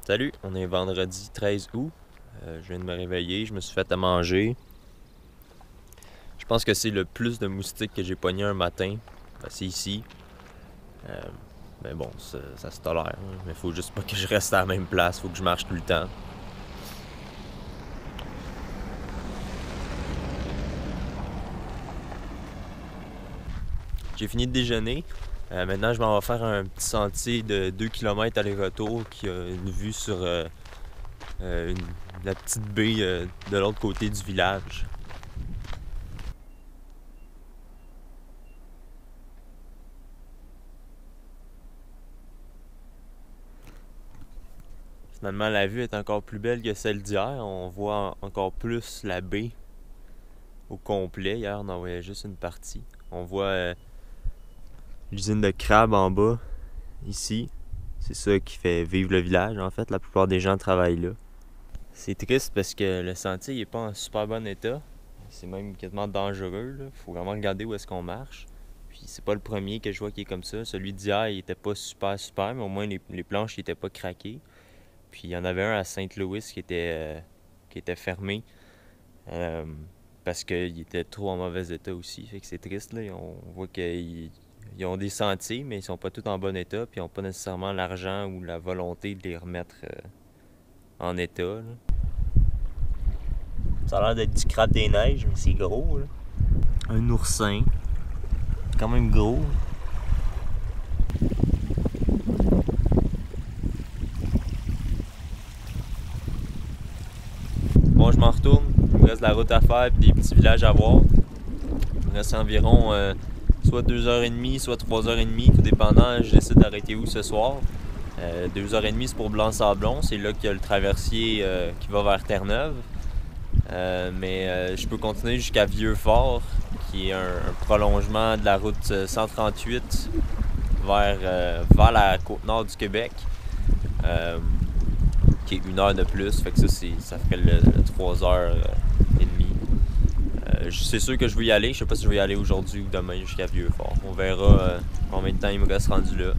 Salut, on est vendredi 13 août. Je viens de me réveiller, je me suis fait à manger. Je pense que c'est le plus de moustiques que j'ai pogné un matin. C'est ici. Euh, mais bon, ça se tolère. Mais faut juste pas que je reste à la même place, faut que je marche tout le temps. J'ai fini de déjeuner. Maintenant, je m'en vais faire un petit sentier de 2 km aller-retour qui a une vue sur la petite baie de l'autre côté du village. Finalement, la vue est encore plus belle que celle d'hier. On voit encore plus la baie au complet. Hier, on en voyait juste une partie. On voit l'usine de crabes en bas, ici. C'est ça qui fait vivre le village, en fait. La plupart des gens travaillent là. C'est triste parce que le sentier n'est pas en super bon état. C'est même quasiment dangereux. Il faut vraiment regarder où est-ce qu'on marche. Puis c'est pas le premier que je vois qui est comme ça. Celui d'hier, il était pas super, mais au moins les planches n'étaient pas craquées. Puis il y en avait un à Saint-Louis qui était fermé parce qu'il était trop en mauvais état aussi. Fait que c'est triste, là. On voit qu'ils ont des sentiers, mais ils sont pas tous en bon état. Puis ils n'ont pas nécessairement l'argent ou la volonté de les remettre en état, là. Ça a l'air d'être du crabe des neiges, mais c'est gros, là. Un oursin. Quand même gros. Bon, je m'en retourne. Il me reste de la route à faire et des petits villages à voir. Il me reste environ soit 2h30, soit 3h30, tout dépendant. Je décide d'arrêter où ce soir. 2h30, c'est pour Blanc-Sablon. C'est là qu'il y a le traversier qui va vers Terre-Neuve. Mais je peux continuer jusqu'à Vieux-Fort, qui est un prolongement de la route 138 vers la côte nord du Québec. Qui est 1 heure de plus, fait que ça ferait le 3h30. C'est sûr que je vais y aller, je sais pas si je vais y aller aujourd'hui ou demain jusqu'à Vieux-Fort. On verra combien de temps il me reste rendu là.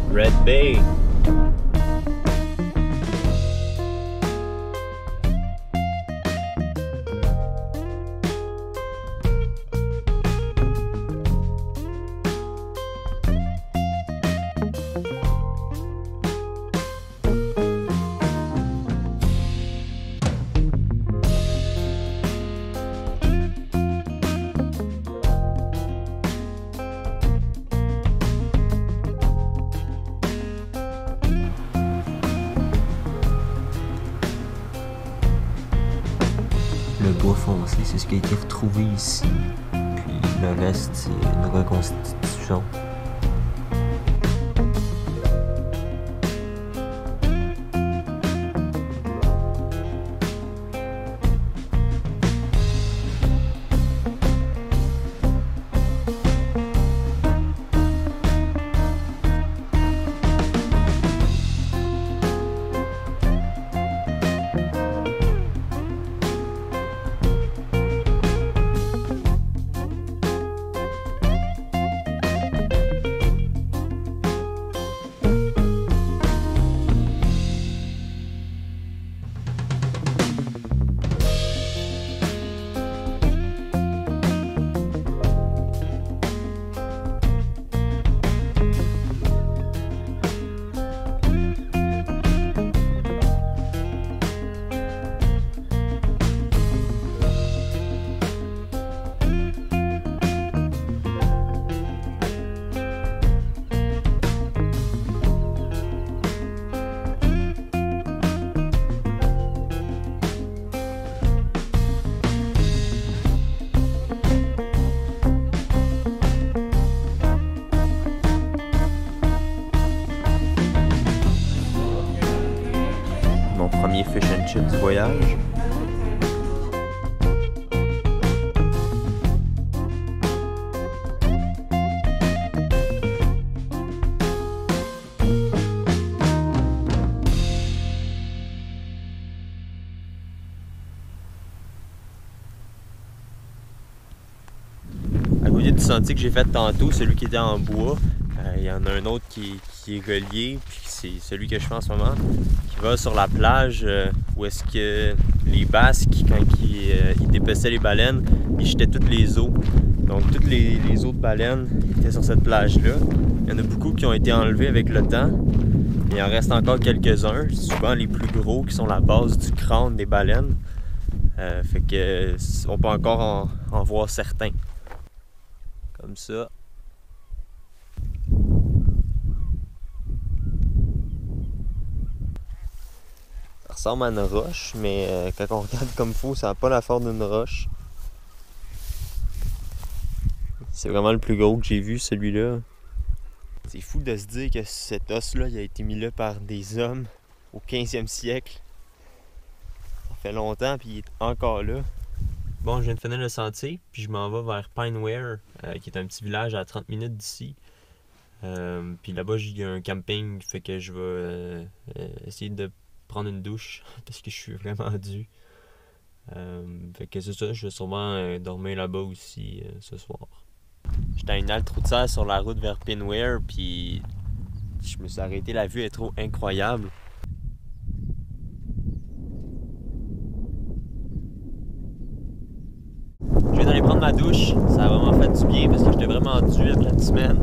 Red Bay. Le bois foncé, c'est ce qui a été retrouvé ici. Puis le reste, c'est une reconstitution. premier fish and chip du voyage. À côté du sentier que j'ai fait tantôt, celui qui était en bois, il y en a un autre qui est relié, puis c'est celui que je fais en ce moment, qui va sur la plage où est-ce que les Basques, quand ils dépeçaient les baleines, ils jetaient toutes les os. Donc toutes les os de baleines étaient sur cette plage-là. Il y en a beaucoup qui ont été enlevés avec le temps. Il en reste encore quelques-uns, souvent les plus gros, qui sont la base du crâne des baleines. Fait que on peut encore en voir certains. Comme ça. Ça ressemble à une roche, mais quand on regarde comme il faut, ça n'a pas la forme d'une roche. C'est vraiment le plus gros que j'ai vu, celui-là. C'est fou de se dire que cet os-là, il a été mis là par des hommes au 15e siècle. Ça fait longtemps, puis il est encore là. Bon, je viens de finir le sentier, puis je m'en vais vers Pineware, qui est un petit village à 30 minutes d'ici. Puis là-bas, il y a un camping, fait que je vais essayer de prendre une douche, parce que je suis vraiment dû. Fait que c'est ça, je vais sûrement dormir là-bas aussi ce soir. J'étais à une halte routière sur la route vers Pineware, puis je me suis arrêté, la vue est trop incroyable. Je viens d'aller prendre ma douche, ça a vraiment fait du bien parce que j'étais vraiment dû après une semaine.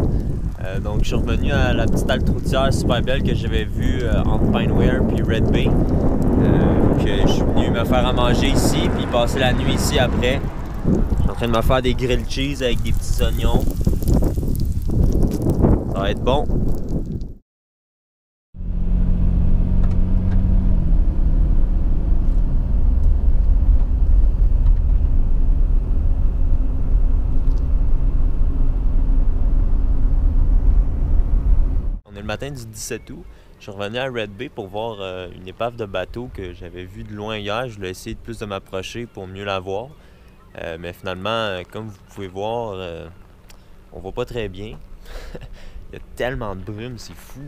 Donc je suis revenu à la petite halte routière super belle que j'avais vue entre Pineware et Red Bay. Je suis venu me faire à manger ici puis passer la nuit ici après. Je suis en train de me faire des grilled cheese avec des petits oignons. Ça va être bon. On est le matin du 17 août. Je suis revenu à Red Bay pour voir une épave de bateau que j'avais vue de loin hier. Je voulais essayer de plus de m'approcher pour mieux la voir. Mais finalement, comme vous pouvez voir, on voit pas très bien. Il y a tellement de brume, c'est fou.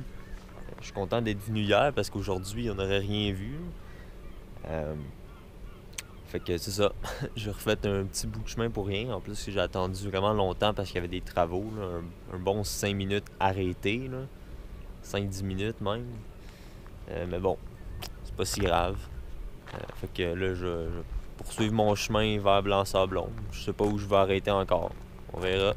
Je suis content d'être venu hier parce qu'aujourd'hui, on n'aurait rien vu. Fait que c'est ça. J'ai refait un petit bout de chemin pour rien. En plus, j'ai attendu vraiment longtemps parce qu'il y avait des travaux. Là. Un bon 5 minutes arrêté. 5-10 minutes même. Mais bon, c'est pas si grave. Fait que là, je vais poursuivre mon chemin vers Blanc-Sablon. Je sais pas où je vais arrêter encore. On verra.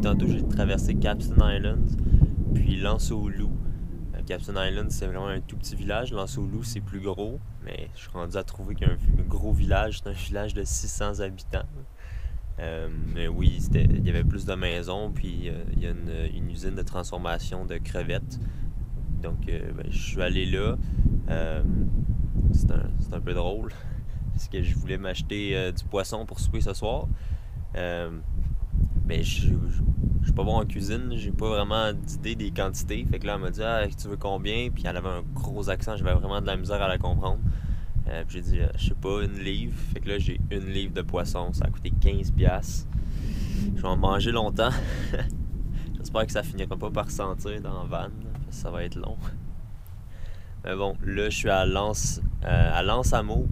Tantôt, j'ai traversé Capstan Island, puis Lance aux Loups, Captain Island, c'est vraiment un tout petit village. Lanceau-Loup, c'est plus gros, mais je suis rendu à trouver qu'il y a un gros village. C'est un village de 600 habitants. Mais oui, il y avait plus de maisons, puis il y a une usine de transformation de crevettes. Donc, je suis allé là. C'est un peu drôle, parce que je voulais m'acheter du poisson pour souper ce soir. Mais je suis pas bon en cuisine, j'ai pas vraiment d'idée des quantités. Fait que là, elle m'a dit tu veux combien? Puis elle avait un gros accent, j'avais vraiment de la misère à la comprendre. Puis j'ai dit je sais pas, 1 livre. Fait que là, j'ai 1 livre de poisson, ça a coûté 15$. Je vais en manger longtemps. J'espère que ça finira pas par sentir dans la vanne, parce que ça va être long. Mais bon, là, je suis à L'Anse-Amour.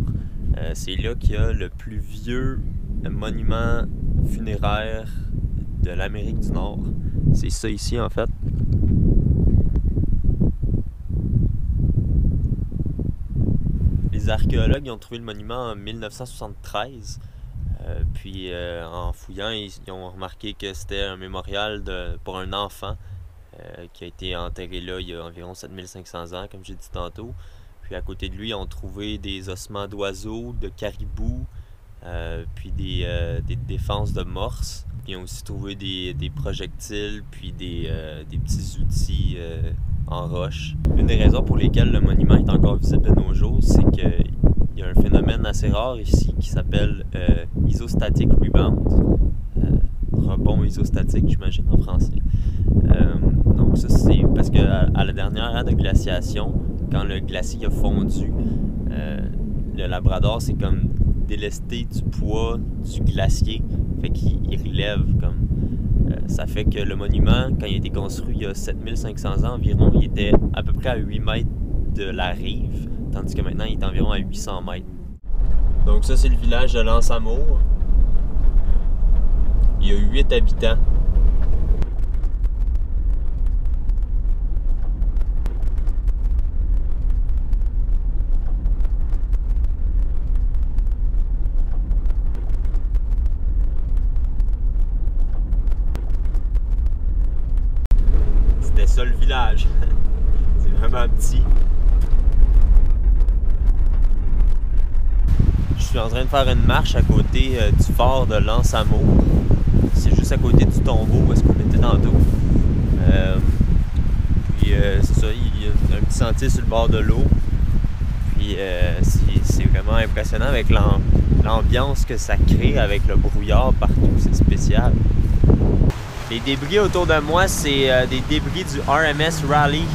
C'est là qu'il y a le plus vieux monument funéraire de l'Amérique du Nord. C'est ça ici, en fait. Les archéologues ils ont trouvé le monument en 1973. Puis en fouillant, ils ont remarqué que c'était un mémorial pour un enfant qui a été enterré là il y a environ 7500 ans, comme j'ai dit tantôt. Puis à côté de lui, ils ont trouvé des ossements d'oiseaux, de caribous, puis des défenses de morses. Ils ont aussi trouvé des projectiles, puis des petits outils en roche. Une des raisons pour lesquelles le monument est encore visible de nos jours, c'est qu'il y a un phénomène assez rare ici qui s'appelle isostatic rebound. Rebond isostatique, j'imagine, en français. Donc ça, c'est parce que à la dernière ère de glaciation, quand le glacier a fondu, le Labrador c'est comme délesté du poids du glacier, fait qu'il relève comme. Ça fait que le monument, quand il a été construit il y a 7500 ans environ, il était à peu près à 8 mètres de la rive, tandis que maintenant il est environ à 800 mètres. Donc ça, c'est le village de L'Anse-Amour. Il y a 8 habitants. C'était ça le village. C'est vraiment petit. Je suis en train de faire une marche à côté du fort de L'Anse-Amour. C'est juste à côté du tombeau où est-ce qu'on était tantôt. Puis c'est ça, il y a un petit sentier sur le bord de l'eau. Puis c'est vraiment impressionnant avec l'ambiance que ça crée avec le brouillard partout, c'est spécial. Les débris autour de moi, c'est des débris du RMS Raleigh.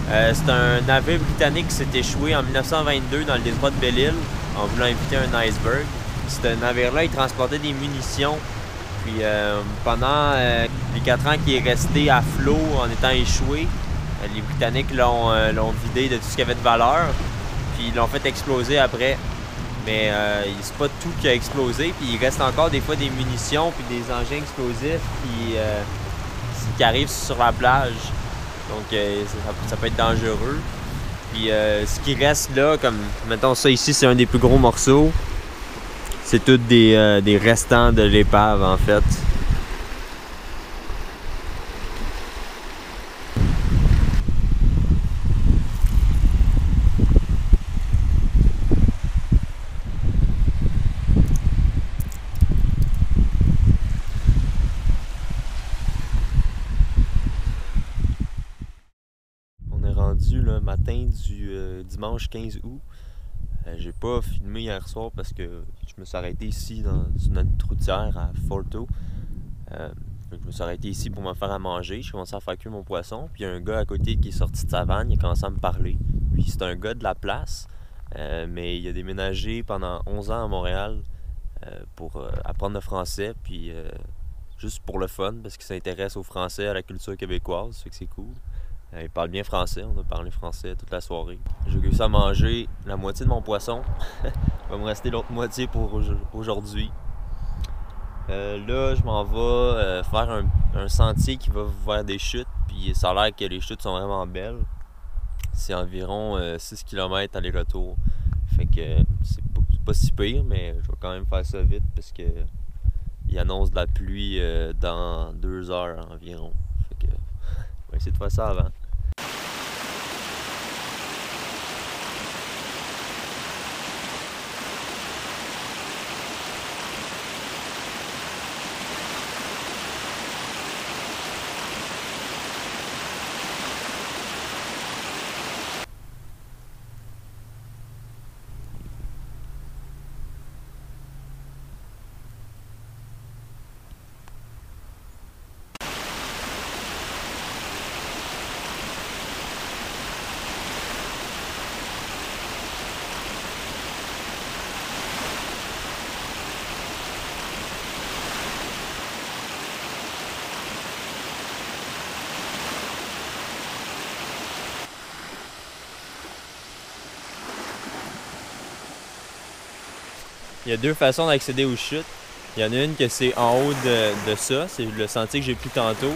C'est un navire britannique qui s'est échoué en 1922 dans le détroit de Belle-Île en voulant éviter un iceberg. Ce navire-là, il transportait des munitions. Puis pendant les 4 ans qu'il est resté à flot en étant échoué, les Britanniques l'ont vidé de tout ce qu'il y avait de valeur. Puis ils l'ont fait exploser après. Mais c'est pas tout qui a explosé. Puis il reste encore des fois des munitions puis des engins explosifs qui arrivent sur la plage. Donc ça peut être dangereux. Puis ce qui reste là, comme mettons ça ici, c'est un des plus gros morceaux. C'est tous des restants de l'épave en fait. On est rendu le matin du dimanche 15 août. J'ai pas filmé hier soir parce que je me suis arrêté ici dans une routière à Forto. Je me suis arrêté ici pour me faire à manger. Je commençais à faire cuire mon poisson. Puis il y a un gars à côté qui est sorti de sa vanne, il a commencé à me parler. Puis c'est un gars de la place, mais il a déménagé pendant 11 ans à Montréal pour apprendre le français. Puis juste pour le fun, parce qu'il s'intéresse au français, à la culture québécoise, ça fait que c'est cool. Il parle bien français, on a parlé français toute la soirée. J'ai réussi à manger la moitié de mon poisson. Il va me rester l'autre moitié pour aujourd'hui. Là, je m'en vais faire un sentier qui va vers des chutes. Puis ça a l'air que les chutes sont vraiment belles. C'est environ 6 km aller-retour. Fait que c'est pas si pire, mais je vais quand même faire ça vite parce que il annonce de la pluie dans 2 heures environ. Fait que on va essayer de faire ça avant. Il y a deux façons d'accéder aux chutes. Il y en a une que c'est en haut de ça, c'est le sentier que j'ai pris tantôt.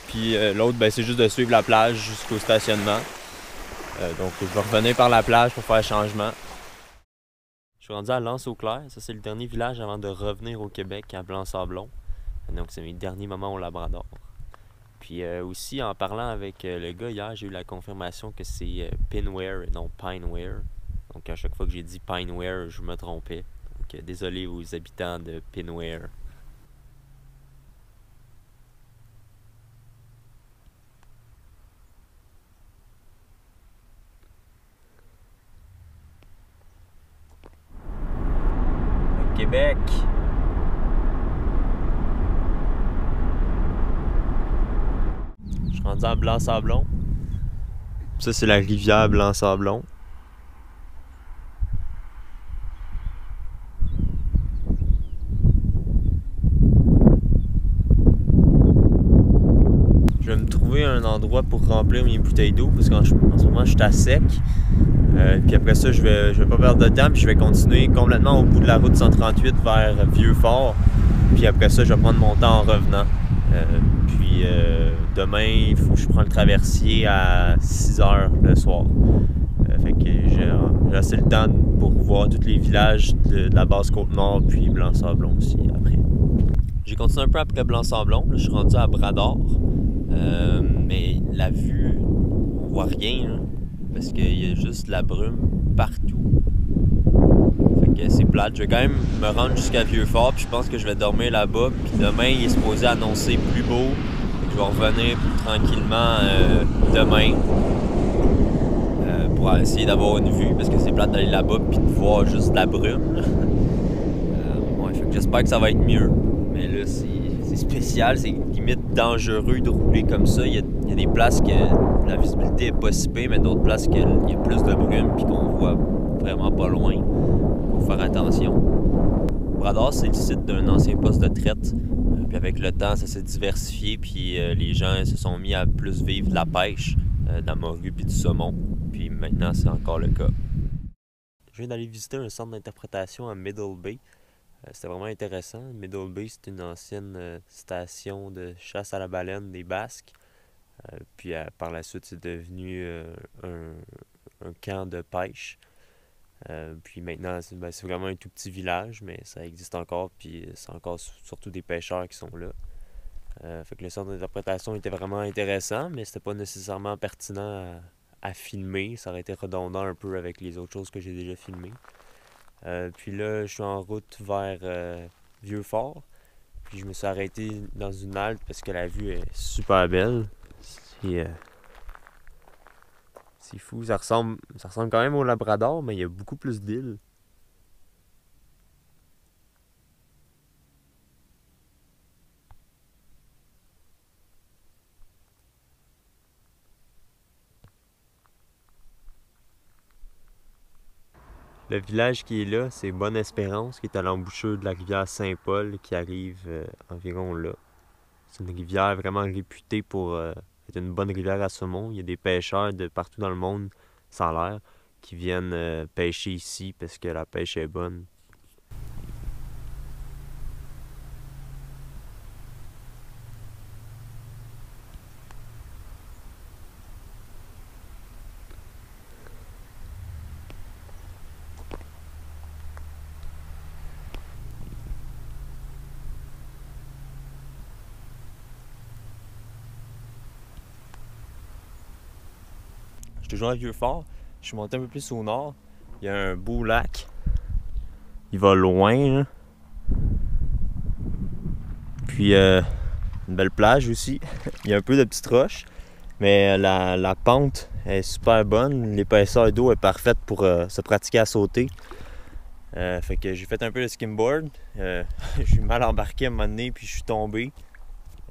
Puis l'autre, ben, c'est juste de suivre la plage jusqu'au stationnement. Donc je vais revenir par la plage pour faire le changement. Je suis rendu à L'Anse-au-Clair. Ça, c'est le dernier village avant de revenir au Québec, à Blanc-Sablon. Donc c'est mes derniers moments au Labrador. Puis aussi, en parlant avec le gars hier, j'ai eu la confirmation que c'est Pinware et non Pineware. Donc à chaque fois que j'ai dit Pineware, je me trompais. Donc désolé aux habitants de Pinware. Québec. Je suis rendu à Blanc-Sablon. Ça, c'est la rivière Blanc-Sablon. Je vais me trouver un endroit pour remplir mes bouteilles d'eau parce qu'en ce moment, je suis à sec. Puis après ça, je vais pas perdre de temps, puis je vais continuer complètement au bout de la route 138 vers Vieux-Fort. Puis après ça, je vais prendre mon temps en revenant. Puis demain, il faut que je prenne le traversier à 6 h le soir. Fait que j'ai assez le temps pour voir tous les villages de la basse Côte-Nord, puis Blanc-Sablon aussi après. J'ai continué un peu après Blanc-Sablon. Là, je suis rendu à Bras-d'Or. Mais la vue, on voit rien. Là, parce qu'il y a juste de la brume partout. Fait que c'est plate. Je vais quand même me rendre jusqu'à Vieux-Fort, puis je pense que je vais dormir là-bas. Puis demain, il est supposé annoncer plus beau. Je vais revenir tranquillement demain pour essayer d'avoir une vue, parce que c'est plate d'aller là-bas puis de voir juste de la brume. Ouais, fait que j'espère que ça va être mieux. Mais là, c'est spécial, c'est limite dangereux de rouler comme ça. Il y a des places que la visibilité est pas si pire, mais d'autres places qu'il y a plus de brume puis qu'on voit vraiment pas loin. Il faut faire attention. Bras-d'Or, c'est le site d'un ancien poste de traite. Puis avec le temps, ça s'est diversifié, puis les gens se sont mis à plus vivre de la pêche, de la morue puis du saumon. Puis maintenant, c'est encore le cas. Je viens d'aller visiter un centre d'interprétation à Middle Bay. C'était vraiment intéressant. Middle Bay, c'est une ancienne station de chasse à la baleine des Basques. Puis par la suite, c'est devenu un camp de pêche. Puis maintenant, c'est vraiment un tout petit village, mais ça existe encore, puis c'est encore surtout des pêcheurs qui sont là. Fait que le centre d'interprétation était vraiment intéressant, mais c'était pas nécessairement pertinent à filmer. Ça aurait été redondant un peu avec les autres choses que j'ai déjà filmées. Puis là, je suis en route vers Vieux-Fort. Puis je me suis arrêté dans une halte parce que la vue est super belle. C'est fou, ça ressemble quand même au Labrador, mais il y a beaucoup plus d'îles. Le village qui est là, c'est Bonne-Espérance, qui est à l'embouchure de la rivière Saint-Paul, qui arrive environ là. C'est une rivière vraiment réputée pour être une bonne rivière à saumon. Il y a des pêcheurs de partout dans le monde, ça a l'air, qui viennent pêcher ici parce que la pêche est bonne. Je suis toujours à Vieux-Fort. Je suis monté un peu plus au nord. Il y a un beau lac. Il va loin, là. Puis une belle plage aussi. Il y a un peu de petites roches. Mais la pente est super bonne. L'épaisseur d'eau est parfaite pour se pratiquer à sauter. Fait que j'ai fait un peu de skimboard. Je suis mal embarqué à un moment donné, puis je suis tombé.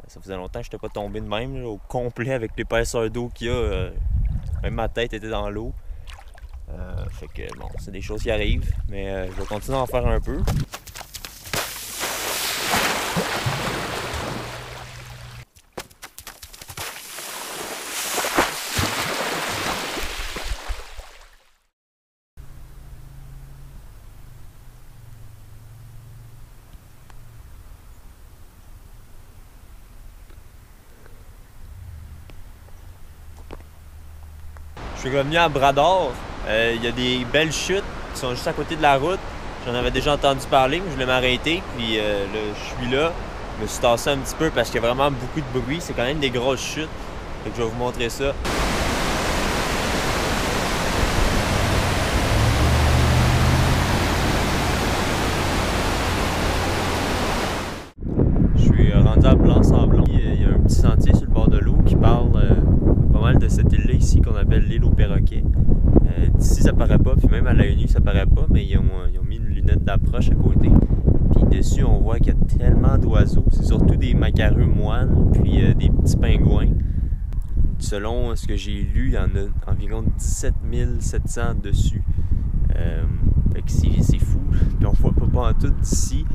Ça faisait longtemps que je n'étais pas tombé de même, là, au complet avec l'épaisseur d'eau qu'il y a. Même ma tête était dans l'eau. Fait que bon, c'est des choses qui arrivent. Mais je vais continuer à en faire un peu. Je suis revenu à Bras-d'Or. Il y a des belles chutes qui sont juste à côté de la route. J'en avais déjà entendu parler, mais je voulais m'arrêter. Puis là, je suis là. Je me suis tassé un petit peu parce qu'il y a vraiment beaucoup de bruit. C'est quand même des grosses chutes. Fait que je vais vous montrer ça. Je suis rendu à Blanc-Sablon. Il y a un petit sentier sur le bord de l'eau qui parle pas mal de cette île-là ici qu'on appelle l'île aux perroquets. D'ici ça paraît pas, puis même à l'œil nu ça paraît pas, mais ils ont mis une lunette d'approche à côté. Puis dessus on voit qu'il y a tellement d'oiseaux, c'est surtout des macareux moines, puis des petits pingouins. Selon ce que j'ai lu, il y en a environ 17 700 dessus. Fait que c'est fou, puis on voit pas en tout d'ici.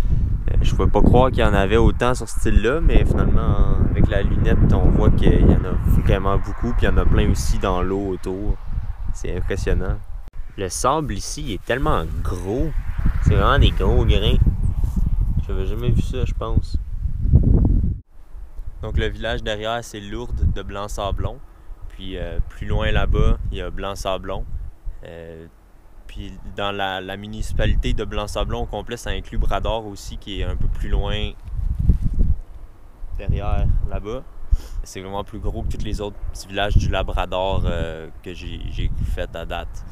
Je pouvais pas croire qu'il y en avait autant sur ce style-là, mais finalement, avec la lunette, on voit qu'il y en a vraiment beaucoup, puis il y en a plein aussi dans l'eau autour. C'est impressionnant. Le sable ici est tellement gros. C'est vraiment des gros grains. J'avais jamais vu ça, je pense. Donc le village derrière, c'est Lourdes de Blanc-Sablon. Puis plus loin là-bas, il y a Blanc-Sablon. Puis dans la municipalité de Blanc-Sablon au complet, ça inclut Bras-d'Or aussi, qui est un peu plus loin derrière là-bas. C'est vraiment plus gros que tous les autres petits villages du Labrador que j'ai fait à date.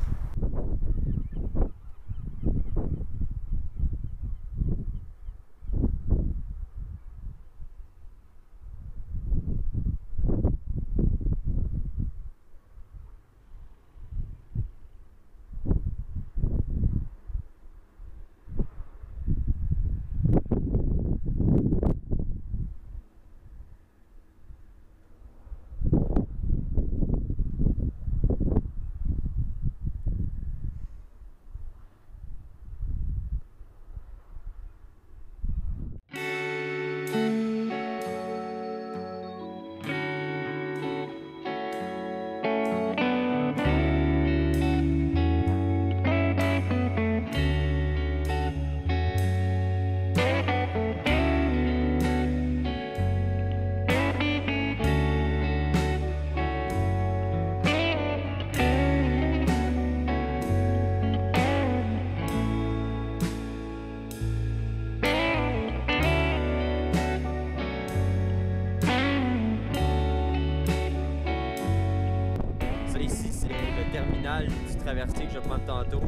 Ici, c'est le terminal du traversier que je vais prendre tantôt.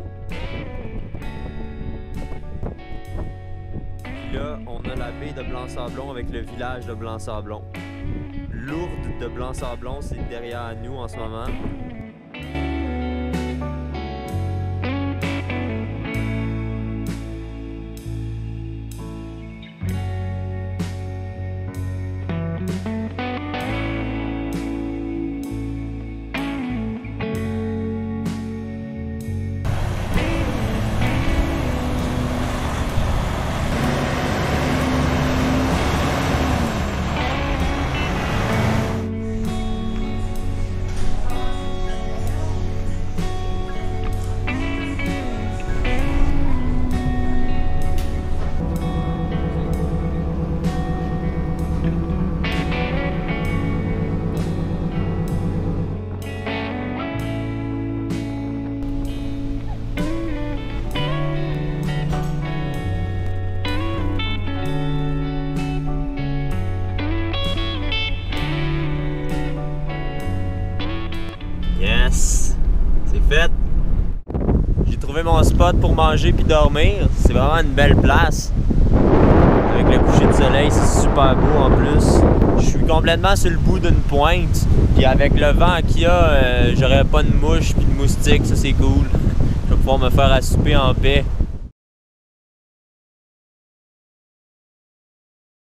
Puis là, on a la baie de Blanc-Sablon avec le village de Blanc-Sablon. Lourdes de Blanc-Sablon, c'est derrière nous en ce moment. Yes! C'est fait! J'ai trouvé mon spot pour manger puis dormir. C'est vraiment une belle place. Avec le coucher de soleil, c'est super beau en plus. Je suis complètement sur le bout d'une pointe. Puis avec le vent qu'il y a, j'aurais pas de mouches puis de moustiques. Ça, c'est cool. Je vais pouvoir me faire à souper en paix.